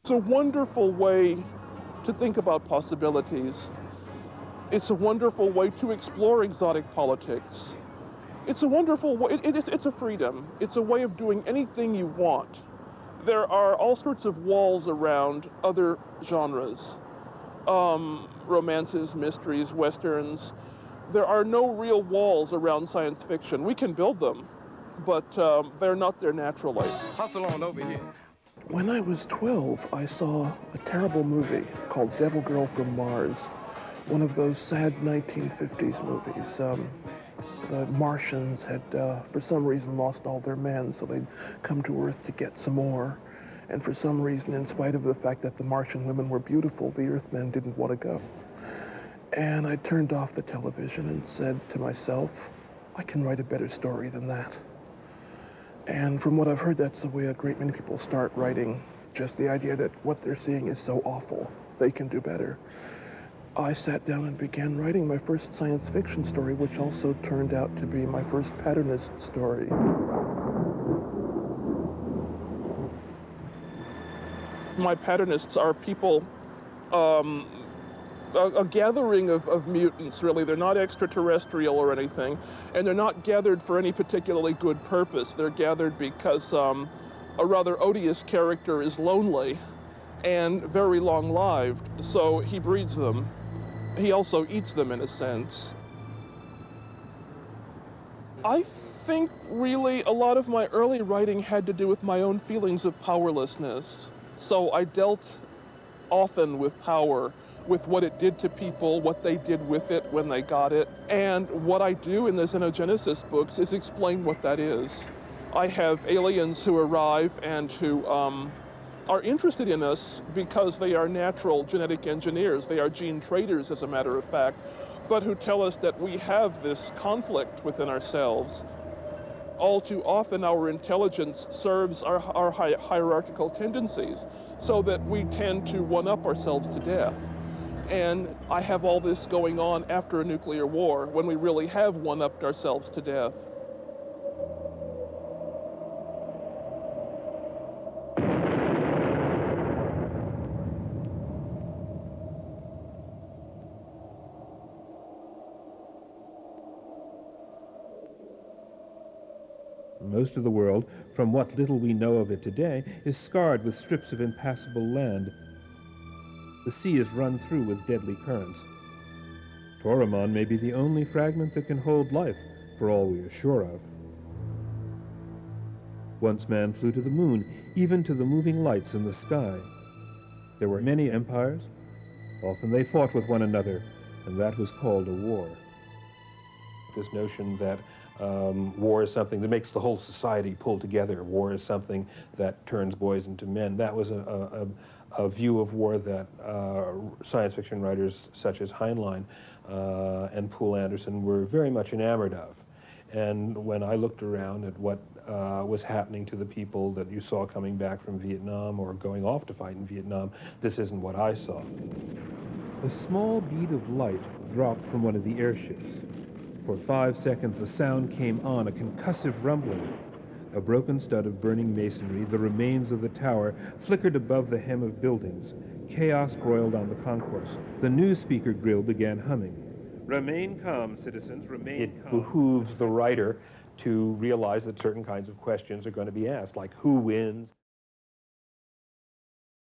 It's a wonderful way to think about possibilities. It's a wonderful way to explore exotic politics. It's a wonderful way, it's a freedom. It's a way of doing anything you want. There are all sorts of walls around other genres. Romances, mysteries, westerns. There are no real walls around science fiction. We can build them, but they're not there naturally. Hustle on over here. When I was 12, I saw a terrible movie called Devil Girl from Mars, one of those sad 1950s movies. The Martians had, for some reason, lost all their men, so they'd come to Earth to get some more. And for some reason, in spite of the fact that the Martian women were beautiful, the Earthmen didn't want to go. And I turned off the television and said to myself, I can write a better story than that. And from what I've heard, that's the way a great many people start writing. Just the idea that what they're seeing is so awful, they can do better. I sat down and began writing my first science fiction story, which also turned out to be my first patternist story. My patternist are people, a gathering of mutants, really. They're not extraterrestrial or anything, and they're not gathered for any particularly good purpose. They're gathered because a rather odious character is lonely and very long-lived, so he breeds them. He also eats them, in a sense. I think, really, a lot of my early writing had to do with my own feelings of powerlessness. So I dealt often with power, with what it did to people, what they did with it when they got it. And what I do in the Xenogenesis books is explain what that is. I have aliens who arrive and who are interested in us because they are natural genetic engineers. They are gene traders, as a matter of fact, but who tell us that we have this conflict within ourselves. All too often, our intelligence serves our hierarchical tendencies, so that we tend to one-up ourselves to death. And I have all this going on after a nuclear war, when we really have one-upped ourselves to death. Most of the world, from what little we know of it today, is scarred with strips of impassable land. The sea is run through with deadly currents. Toromon may be the only fragment that can hold life, for all we are sure of. Once man flew to the moon, even to the moving lights in the sky. There were many empires. Often they fought with one another, and that was called a war. This notion that war is something that makes the whole society pull together. War is something that turns boys into men. That was a view of war that science fiction writers such as Heinlein and Poul Anderson were very much enamored of. And when I looked around at what was happening to the people that you saw coming back from Vietnam or going off to fight in Vietnam, this isn't what I saw. A small bead of light dropped from one of the airships. For 5 seconds, the sound came on, a concussive rumbling. A broken stud of burning masonry, the remains of the tower, flickered above the hem of buildings. Chaos broiled on the concourse. The news speaker grill began humming. Remain calm, citizens, remain calm. It behooves the writer to realize that certain kinds of questions are going to be asked, like who wins?